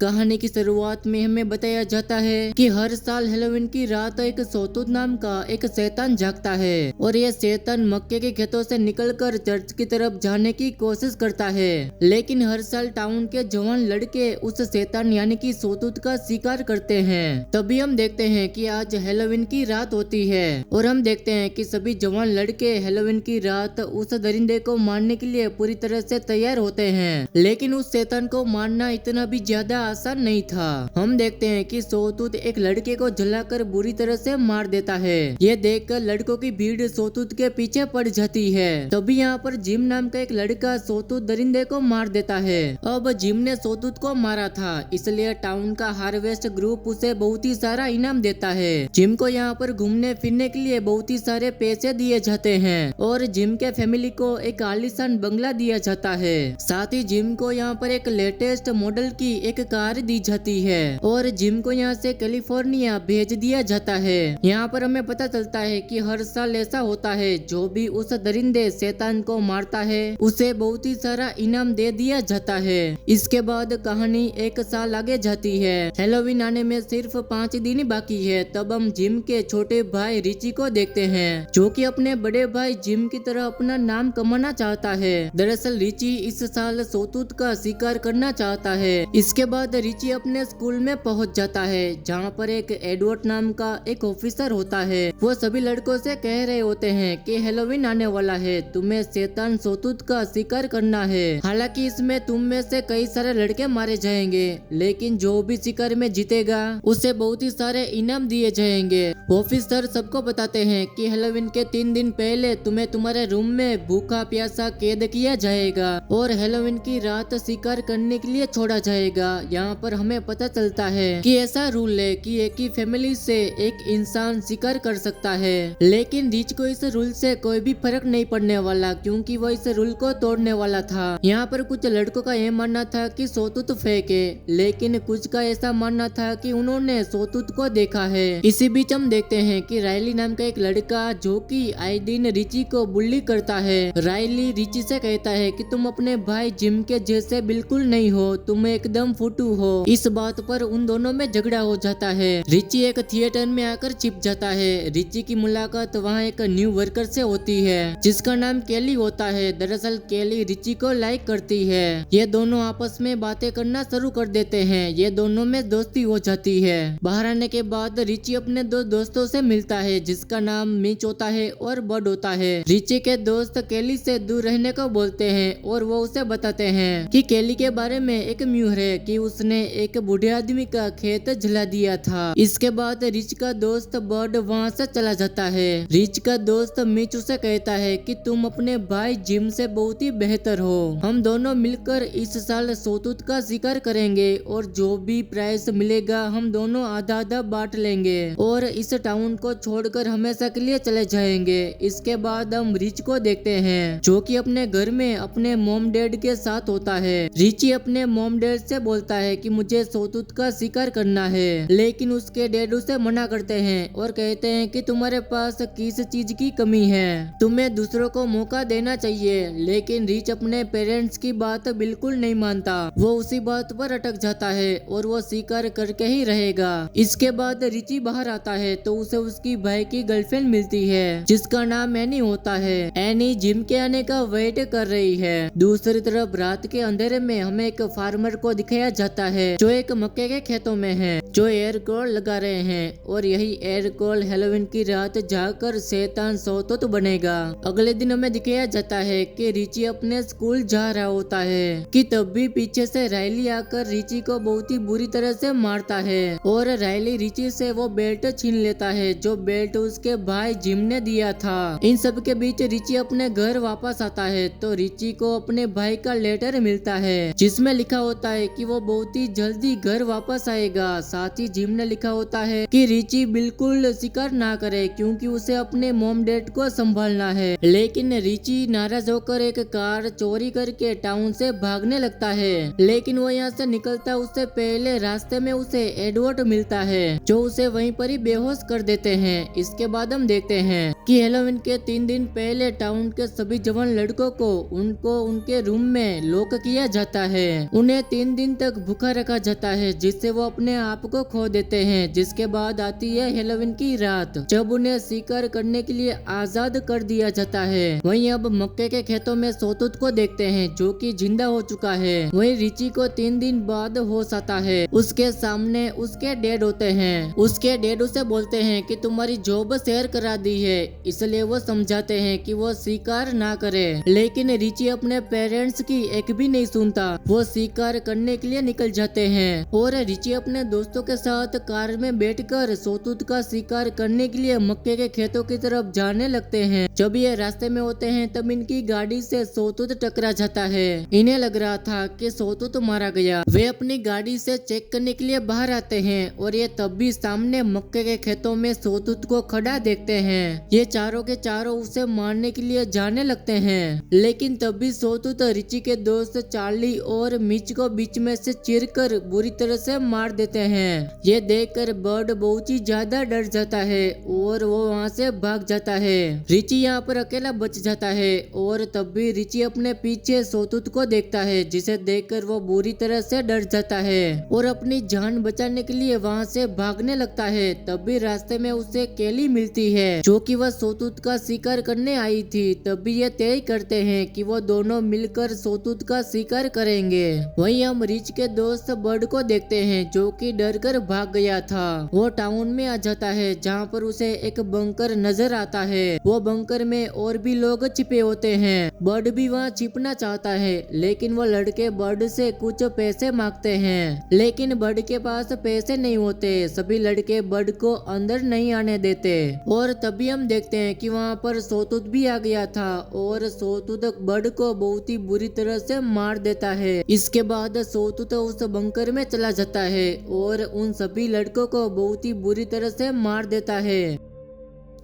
कहानी की शुरुआत में हमें बताया जाता है कि हर साल हेलोवीन की रात एक सोतूत नाम का एक शैतान जागता है और यह शैतान मक्के के खेतों से निकलकर चर्च की तरफ जाने की कोशिश करता है। लेकिन हर साल टाउन के जवान लड़के उस शैतान यानी कि सोतूत का शिकार करते हैं। तभी हम देखते हैं कि आज हेलोवीन की रात होती है और हम देखते हैं कि सभी जवान लड़के हेलोवीन की रात उस दरिंदे को मारने के लिए पूरी तरह से तैयार होते हैं। लेकिन उस शैतान को मारना इतना भी ज्यादा आसान नहीं था। हम देखते हैं कि सोतूत एक लड़के को जलाकर बुरी तरह से मार देता है। ये देखकर लड़कों की भीड़ सोतूत के पीछे पड़ जाती है। तभी यहाँ पर जिम नाम का एक लड़का सोतूत दरिंदे को मार देता है। अब जिम ने सोतूत को मारा था, इसलिए टाउन का हार्वेस्ट ग्रुप उसे बहुत ही सारा इनाम देता है। जिम को यहाँ पर घूमने फिरने के लिए बहुत ही सारे पैसे दिए जाते हैं और जिम के फैमिली को एक आलीशान बंगला दिया जाता है। साथ ही जिम को यहाँ पर एक लेटेस्ट मॉडल की एक कार दी जाती है और जिम को यहाँ से कैलिफोर्निया भेज दिया जाता है। यहाँ पर हमें पता चलता है कि हर साल ऐसा होता है, जो भी उस दरिंदे शैतान को मारता है उसे बहुत ही सारा इनाम दे दिया जाता है। इसके बाद कहानी एक साल आगे जाती है। हेलोवीन आने में सिर्फ 5 दिन बाकी है। तब हम जिम के छोटे भाई रिची को देखते हैं, जो कि अपने बड़े भाई जिम की तरह अपना नाम कमाना चाहता है। दरअसल रिची इस साल सोतूत का शिकार करना चाहता है। इसके बाद रिची अपने स्कूल में पहुंच जाता है, जहां पर एक एडवर्ड नाम का एक ऑफिसर होता है। वो सभी लड़कों से कह रहे होते हैं कि हेलोवीन आने वाला है, तुम्हें शैतान सोतूत का शिकार करना है। हालांकि इसमें तुम में से कई सारे लड़के मारे जाएंगे, लेकिन जो भी शिकार में जीतेगा उसे बहुत ही सारे इनाम दिए जाएंगे। ऑफिसर सबको बताते हैं कि हेलोवीन के 3 दिन पहले तुम्हें तुम्हारे रूम में भूखा प्यासा कैद किया जाएगा और हेलोवीन की रात शिकार करने के लिए छोड़ा जाएगा। यहाँ पर हमें पता चलता है कि ऐसा रूल है कि एक ही फैमिली से एक इंसान शिकार कर सकता है। लेकिन रिच को इस रूल से कोई भी फर्क नहीं पड़ने वाला, क्योंकि वो इस रूल को तोड़ने वाला था। यहाँ पर कुछ लड़कों का यह मानना था कि सोतूत फेक है, लेकिन कुछ का ऐसा मानना था कि उन्होंने सोतूत को देखा है। इसी बीच हम देखते हैं कि रायली नाम का एक लड़का, जो कि आए दिन रिची को बुल्ली करता है। रायली रिची से कहता है कि तुम अपने भाई जिम के जैसे बिल्कुल नहीं हो, तुम एकदम फुटू हो। इस बात पर उन दोनों में झगड़ा हो जाता है। रिची एक थिएटर में आकर छिप जाता है। रिची की मुलाकात वहाँ एक न्यू वर्कर से होती है, जिसका नाम केली होता है। दरअसल केली रिची को लाइक करती है। ये दोनों आपस में बातें करना शुरू कर देते हैं। ये दोनों में दोस्ती हो जाती है। बाहर आने के बाद रिची अपने 2 दोस्तों से मिलता है, जिसका नाम मिच होता है और बड होता है। रिची के दोस्त केली से दूर रहने को बोलते हैं और वो उसे बताते हैं कि केली के बारे में एक म्यूर है कि उसने एक बूढ़े आदमी का खेत जला दिया था। इसके बाद रिच का दोस्त बर्ड वहाँ से चला जाता है। रिच का दोस्त मिच उसे कहता है कि तुम अपने भाई जिम से बहुत ही बेहतर हो। हम दोनों मिलकर इस साल सोतूत का शिकार करेंगे और जो भी प्राइस मिलेगा हम दोनों आधा आधा बांट लेंगे और इस टाउन को छोड़कर हमेशा के लिए चले जाएंगे। इसके बाद हम रिच को देखते हैं, जो कि अपने घर में अपने मॉम डैड के साथ होता है। रिची अपने मॉम डैड से बोलता है कि मुझे सोतूत का शिकार करना है, लेकिन उसके डैड उसे मना करते हैं और कहते हैं कि तुम्हारे पास किस चीज की कमी है, तुम्हें दूसरों को मौका देना चाहिए। लेकिन रिच अपने पेरेंट्स की बात बिल्कुल नहीं मानता। वो उसी बात पर अटक जाता है और वो शिकार करके ही रहेगा। इसके बाद रिची बाहर आता है तो उसे उसकी भाई की गर्लफ्रेंड मिलती है, जिसका नाम एनी होता है। एनी जिम के आने का वेट कर रही है। दूसरी तरफ रात के अंधेरे में हमें एक फार्मर को दिखाया जाता है, जो एक मक्के के खेतों में है, जो एयर कॉल लगा रहे हैं और यही एयर कॉल हेलोवीन की रात जाकर शैतान सोतूत बनेगा। अगले दिन हमें दिखाया जाता है कि रिची अपने स्कूल जा रहा होता है कि तब भी पीछे से रायली आकर रिची को बहुत ही बुरी तरह से मारता है और रायली रिची से वो बेल्ट छीन लेता है, जो बेल्ट उसके भाई जिम ने दिया था। इन सब के बीच रिची अपने घर वापस आता है तो रिची को अपने भाई का लेटर मिलता है, जिसमें लिखा होता है कि वो बहुत ही जल्दी घर वापस आएगा। साथ ही जिम ने लिखा होता है कि रिची बिल्कुल शिकार ना करे, क्योंकि उसे अपने मॉम डैड को संभालना है। लेकिन रिची नाराज होकर एक कार चोरी करके टाउन से भागने लगता है। लेकिन वो यहाँ से निकलता उससे पहले रास्ते में उसे एडवर्ड मिलता है, जो उसे वहीं पर ही बेहोश कर देते हैं। इसके बाद हम देखते हैं कि हैलोवीन के 3 दिन पहले टाउन के सभी जवान लड़कों को उनके रूम में लॉक किया जाता है। उन्हें 3 दिन तक भूखा रखा जाता है जिससे वो अपने आप को खो देते हैं। जिसके बाद आती है हैलोवीन की रात, जब उन्हें शिकार करने के लिए आजाद कर दिया जाता है। वहीं अब मक्के के खेतों में सोतुत को देखते हैं जो कि जिंदा हो चुका है। वहीं रिची को 3 दिन बाद होश आता है। उसके सामने उसके डैड होते हैं। उसके डैड उसे बोलते हैं कि तुम्हारी जॉब शेयर करा दी है, इसलिए वो समझाते हैं कि वो शिकार ना करे। लेकिन रिची अपने पेरेंट्स की एक भी नहीं सुनता। वो शिकार करने के लिए निकल जाते हैं और रिची अपने दोस्तों के साथ कार में बैठकर सोतुत का शिकार करने के लिए मक्के के खेतों की तरफ जाने लगते हैं। जब ये रास्ते में होते हैं तब इनकी गाड़ी से सोतुत टकरा जाता है। इन्हें लग रहा था कि सोतुत मारा गया। वे अपनी गाड़ी से चेक करने के लिए बाहर आते हैं और ये तब भी सामने मक्के के खेतों में सोतुत को खड़ा देखते हैं। ये चारों के चारों उसे मारने के लिए जाने लगते हैं, लेकिन तब भी सोतुत रिची के दोस्त चार्ली और मिच को बीच में से चीरकर बुरी तरह से मार देते हैं। ये देखकर बर्ड बहुत ही ज्यादा डर जाता है और वो वहाँ से भाग जाता है। रिची यहाँ पर अकेला बच जाता है और तब भी रिची अपने पीछे सोतुत को देखता है, जिसे देखकर वो बुरी तरह से डर जाता है और अपनी जान बचाने के लिए वहाँ से भागने लगता है। तब भी रास्ते में उसे केली मिलती है जो कि वह सोतुत का शिकार करने आई थी। तब भी ये तय करते हैं कि वो दोनों मिलकर सोतुत का शिकार करेंगे। वहीं हम रिच के दोस्त बर्ड को देखते हैं जो कि डर कर भाग गया था। वो टाउन में आ जाता है जहाँ पर उसे एक बंकर नजर आता है। वो बंकर में और भी लोग छिपे होते हैं। बर्ड भी वहाँ छिपना चाहता है, लेकिन वो लड़के बर्ड से कुछ पैसे मांगते हैं, लेकिन बर्ड के पास पैसे नहीं होते। सभी लड़के बर्ड को अंदर नहीं आने देते और तभी हम देखते हैं कि वहाँ पर सोतुत भी आ गया था और सोतुत बर्ड को बहुत ही बुरी तरह से मार देता है। इसके बाद सोतुत उस बंकर में चला जाता है और उन सभी लड़कों को बहुत ही बुरी तरह से मार देता है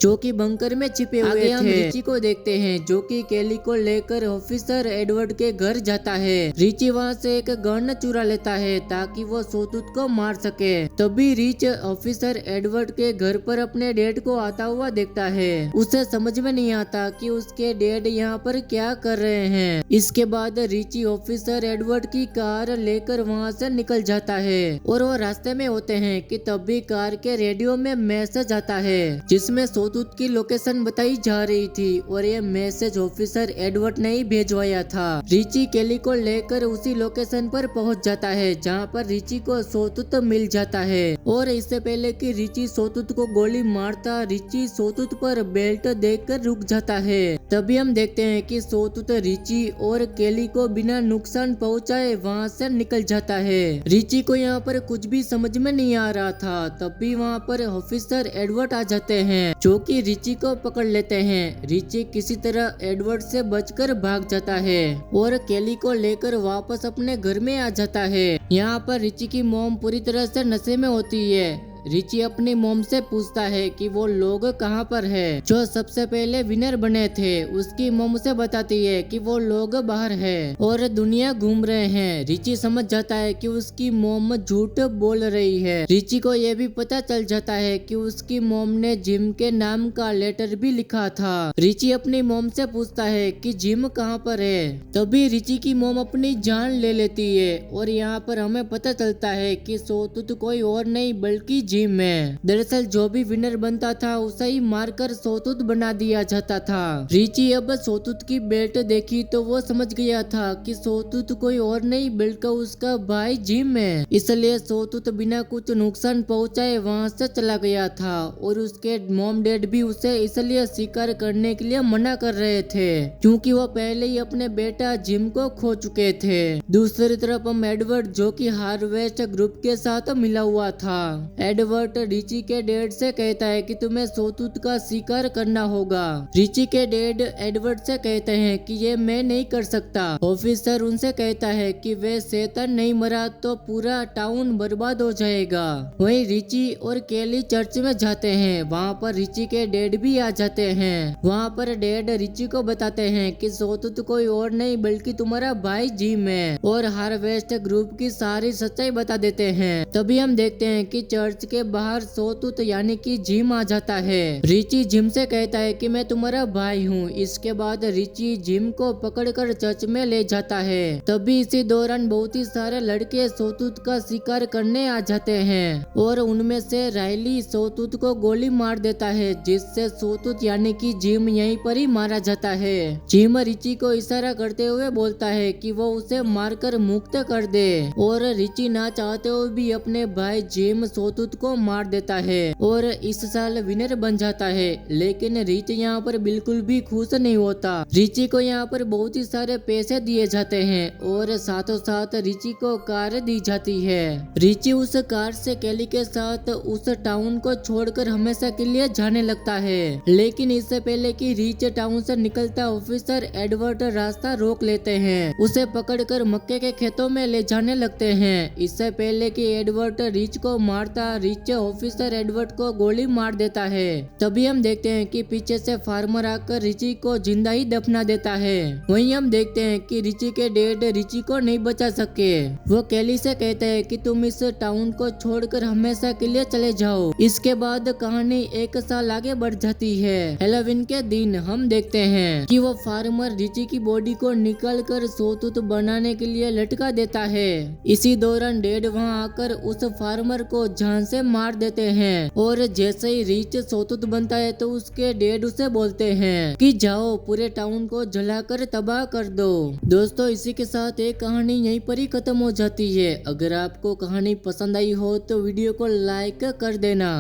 जो कि बंकर में छिपे हुए थे। हम रिची को देखते हैं जो कि केली को लेकर ऑफिसर एडवर्ड के घर जाता है। रिची वहाँ से एक गन चुरा लेता है ताकि वो सोतुत को मार सके। तभी रिच ऑफिसर एडवर्ड के घर पर अपने डैड को आता हुआ देखता है। उसे समझ में नहीं आता कि उसके डैड यहाँ पर क्या कर रहे हैं। इसके बाद रिची ऑफिसर एडवर्ड की कार लेकर वहाँ से निकल जाता है और वो रास्ते में होते हैं कि तभी कार के रेडियो में मैसेज आता है जिसमें सोतुत की लोकेशन बताई जा रही थी और ये मैसेज ऑफिसर एडवर्ड ने ही भेजवाया था। रिची केली को लेकर उसी लोकेशन पर पहुंच जाता है जहां पर रिची को सोतुत मिल जाता है और इससे पहले कि रिची सोतुत को गोली मारता, रिची सोतुत पर बेल्ट देखकर रुक जाता है। तभी हम देखते हैं कि सोतुत रिची और केली को बिना नुकसान पहुंचाए वहां से निकल जाता है। रिची को यहाँ पर कुछ भी समझ में नहीं आ रहा था। तभी वहाँ पर ऑफिसर एडवर्ड आ जाते हैं जो कि रिची को पकड़ लेते हैं। रिची किसी तरह एडवर्ड से बचकर भाग जाता है और केली को लेकर वापस अपने घर में आ जाता है। यहाँ पर रिची की मॉम पूरी तरह से नशे में होती है। रिची अपनी मॉम से पूछता है कि वो लोग कहाँ पर है जो सबसे पहले विनर बने थे। उसकी मॉम उसे बताती है कि वो लोग बाहर है और दुनिया घूम रहे हैं। रिची समझ जाता है कि उसकी मॉम झूठ बोल रही है। रिची को ये भी पता चल जाता है कि उसकी मॉम ने जिम के नाम का लेटर भी लिखा था। रिची अपनी मॉम से पूछता है कि जिम कहाँ पर है। तभी रिची की मॉम अपनी जान ले लेती है और यहाँ पर हमें पता चलता है कि सोतुत कोई और नहीं बल्कि जिम में। दरअसल जो भी विनर बनता था उसे ही मारकर सोतुत बना दिया जाता था। रिची अब सोतुत की बेल्ट देखी तो वो समझ गया था कि सोतुत कोई और नहीं बल्कि उसका भाई जिम है। इसलिए सोतुत बिना कुछ नुकसान पहुंचाए वहां से चला गया था और उसके मॉम डैड भी उसे इसलिए शिकार करने के लिए मना कर रहे थे क्योंकि वो पहले ही अपने बेटा जिम को खो चुके थे। दूसरी तरफ हम एडवर्ड जो कि हार्वेस्ट ग्रुप के साथ मिला हुआ था। एडवर्ड रिची के डैड से कहता है कि तुम्हें सोतुत का शिकार करना होगा। रिची के डैड एडवर्ड से कहते हैं कि ये मैं नहीं कर सकता। ऑफिसर उनसे कहता है कि वे शैतान नहीं मरा तो पूरा टाउन बर्बाद हो जाएगा। वहीं रिची और केली चर्च में जाते हैं। वहाँ पर रिची के डैड भी आ जाते हैं। वहाँ पर डैड रिची को बताते हैं कि सोतुत कोई और नहीं बल्कि तुम्हारा भाई जिम है और हार्वेस्ट ग्रुप की सारी सच्चाई बता देते हैं। तभी हम देखते हैं कि चर्च के बाहर सोतूत यानी कि जिम आ जाता है। रिची जिम से कहता है कि मैं तुम्हारा भाई हूँ। इसके बाद रिची जिम को पकड़कर चर्च में ले जाता है। तभी इसी दौरान बहुत ही सारे लड़के सोतूत का शिकार करने आ जाते हैं और उनमें से रायली सोतूत को गोली मार देता है, जिससे सोतूत यानी कि जिम यहीं पर ही मारा जाता है। जिम रिची को इशारा करते हुए बोलता है कि वो उसे मारकर मुक्त कर दे और रिची ना चाहते हुए भी अपने भाई जिम सोतूत को मार देता है और इस साल विनर बन जाता है। लेकिन रिच यहाँ पर बिल्कुल भी खुश नहीं होता। रिची को यहाँ पर बहुत ही सारे पैसे दिए जाते हैं और साथों साथ रिची को कार दी जाती है। रिची उस कार से केली के साथ उस टाउन को छोड़कर हमेशा के लिए जाने लगता है। लेकिन इससे पहले कि रिच टाउन से निकलता ऑफिसर एडवर्ड रास्ता रोक लेते हैं। उसे पकड़कर मक्के के खेतों में ले जाने लगते हैं। इससे पहले कि एडवर्ड रिच को मारता, रिच ऑफिसर एडवर्ड को गोली मार देता है। तभी हम देखते हैं कि पीछे से फार्मर आकर रिची को जिंदा ही दफना देता है। वहीं हम देखते हैं कि रिची के डैड रिची को नहीं बचा सके। वो केली से कहते हैं कि तुम इस टाउन को छोड़कर हमेशा के लिए चले जाओ। इसके बाद कहानी एक साल आगे बढ़ जाती है। हेलोवीन के दिन हम देखते हैं कि वो फार्मर रिची की बॉडी को निकाल कर सोतूत बनाने के लिए लटका देता है। इसी दौरान डैड वहाँ आकर उस फार्मर को जान से मार देते हैं और जैसे ही रिच सोतूत बनता है तो उसके डैड उसे बोलते हैं कि जाओ पूरे टाउन को जलाकर तबाह कर दो। दोस्तों, इसी के साथ एक कहानी यहीं पर ही खत्म हो जाती है। अगर आपको कहानी पसंद आई हो तो वीडियो को लाइक कर देना।